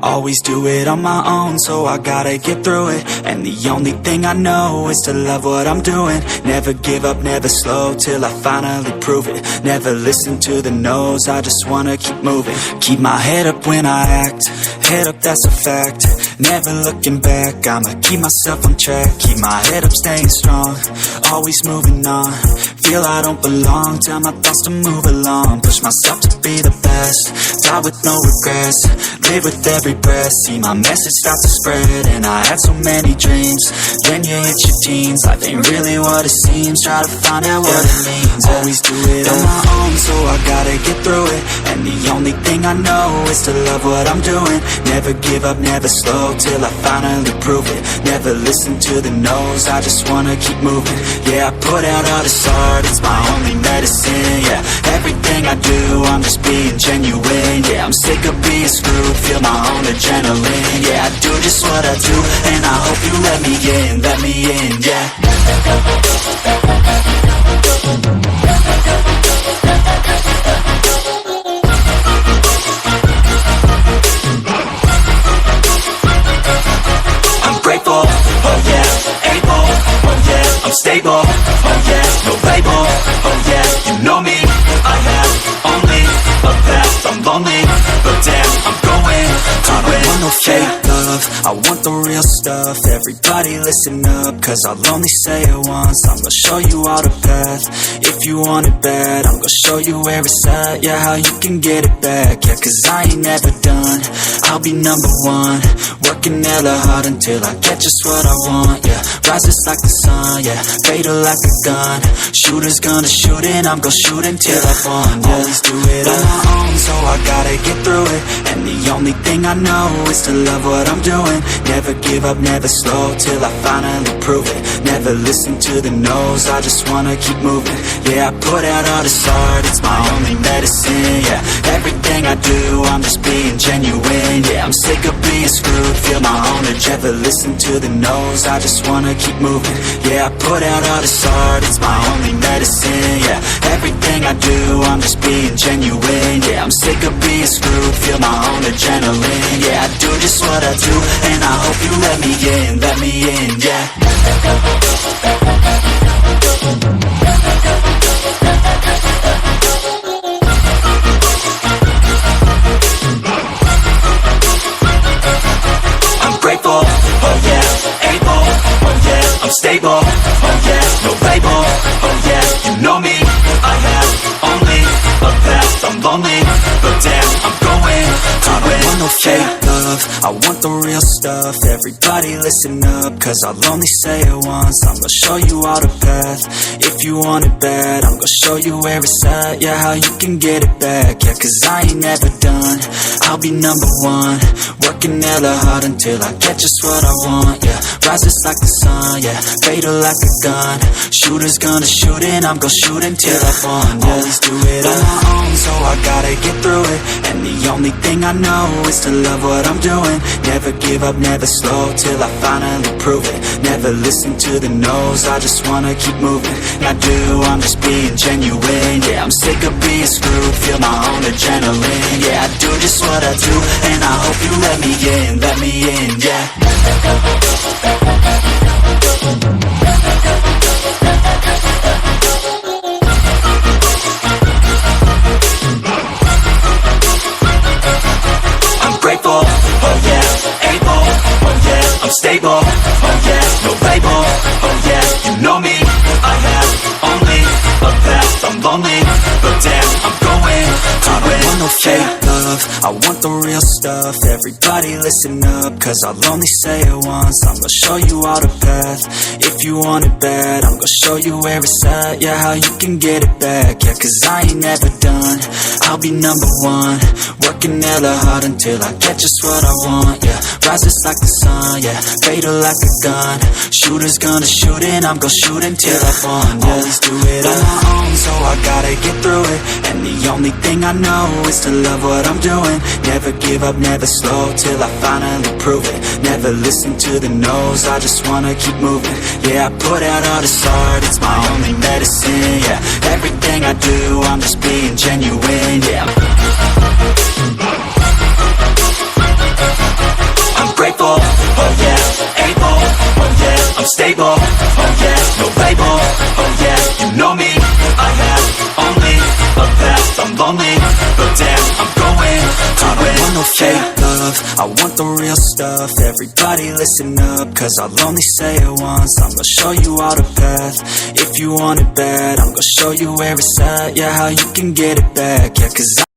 Always do it on my own, so I gotta get through it. And the only thing I know is to love what I'm doing. Never give up, never slow, till I finally prove it. Never listen to the no's, I just wanna keep moving. Keep my head up when I act, head up, that's a fact. Never looking back, I'ma keep myself on track. Keep my head up, staying strong, always moving on. Feel I don't belong, tell my thoughts to move along. Push myself to be the best, die with no regrets. Live with every breath, see my message start to spread. And I had so many dreams, then you hit your teens. Life ain't really what it seems, try to find out what it means. Always do it on my own, so I gotta get through it. And the only thing I know is to love what I'm doing. Never give up, never slow, till I finally prove it. Never listen to the no's, I just wanna keep moving. Yeah, I put out all this art, it's my only medicine. Yeah, everything I do, I'm just being genuine. Yeah, I'm sick of being screwed, feel my own adrenaline. Yeah, I do just what I do, and I hope you let me in, yeah. I'm grateful, oh yeah, able, oh yeah, I'm stable, oh yeah, no label, oh yeah, you know me, I have only a path, I'm lonely, but damn, I'm going to win. I don't want no fake love, I want the real stuff. Everybody listen up, cause I'll only say it once. I'm gonna show you all the path, if you want it bad. I'm gonna show you where it's at, yeah, how you can get it back. Yeah, cause I ain't never done, I'll be number one. Working hella hard until I get just what I want, yeah. Rises like the sun, yeah, fatal like a gun. Shooters gonna shoot and I'm gonna shoot until I won, yeah. Always do it on my own, so I gotta get through it. And the only thing I know is to love what I'm doing. Never give up, never slow, till I finally prove it. Never listen to the no's, I just wanna keep moving. Yeah, I put out all this art, it's my only medicine. Yeah, everything I do, I'm just being genuine. Yeah, I'm sick of being screwed, feel my own edge. Never listen to the no's, I just wanna keep moving. Yeah, I put out all this art, it's my only medicine. Yeah, everything I do, I'm just being genuine. Yeah, I'm sick of being screwed, feel my own adrenaline. Yeah, I do just what I do, and I hope you let me in, yeah. I'm grateful, oh yeah, able, oh yeah, I'm stable, oh yeah, no label, oh yeah, you know me, I have only a path, I'm lonely, but damn, I'm going to win. I don't want no fake love, I want the real stuff. Everybody listen up, cause I'll only say it once. I'm gonna show you all the path, if you want it bad. I'm gonna show you where it's at, yeah, how you can get it back. Yeah, cause I ain't never done, I'll be number one. Working hella hard until I get just what I want, yeah. Rises like the sun, yeah, fatal like a gun. Shooters gonna shoot and I'm gonna shoot until I won, yeah. Always do it on my own, so I gotta get through it. And the only thing I know is to love what I'm doing. Never give up, never slow, till I finally prove it. Never listen to the no's, I just wanna keep moving. I do, I'm just being genuine. Yeah, I'm sick of being screwed, feel my own adrenaline. Yeah, I do just what I do, and I hope you let me in, yeah. I'm grateful, oh yeah, able, oh yeah, I'm stable, oh yeah, no label, oh yeah, you know me, I have only a path, I'm lonely, but damn, I'm going to win. I don't want no fake love, I want the real stuff. Everybody listen up, cause I'll only say it once. I'm gonna show you all the path, if you want it bad. I'm gonna show you where it's at, yeah, how you can get it back. Yeah, cause I ain't never done, I'll be number one. Working hella hard until I get just what I want, yeah. Rises like the sun, yeah, fatal like a gun. Shooters gonna shoot and I'm gonna shoot until I won, yeah. Always do it on my own, so I gotta get through it. And the only thing I know is to love what I'm doing. Never give up, never slow, till I finally prove it. Never listen to the no's, I just wanna keep moving. Yeah, I put out all this art, it's my only medicine. Yeah, everything I do, I'm just being genuine. Yeah. unstable. Oh yeah, no label. Oh yeah, you know me. I have only a path. I'm lonely, but damn, I'm going to I don't win. want no fake love, I want the real stuff. Everybody listen up, cause I'll only say it once. I'm gonna show you all the path. If you want it bad, I'm gonna show you where it's at. Yeah, how you can get it back. Yeah, cause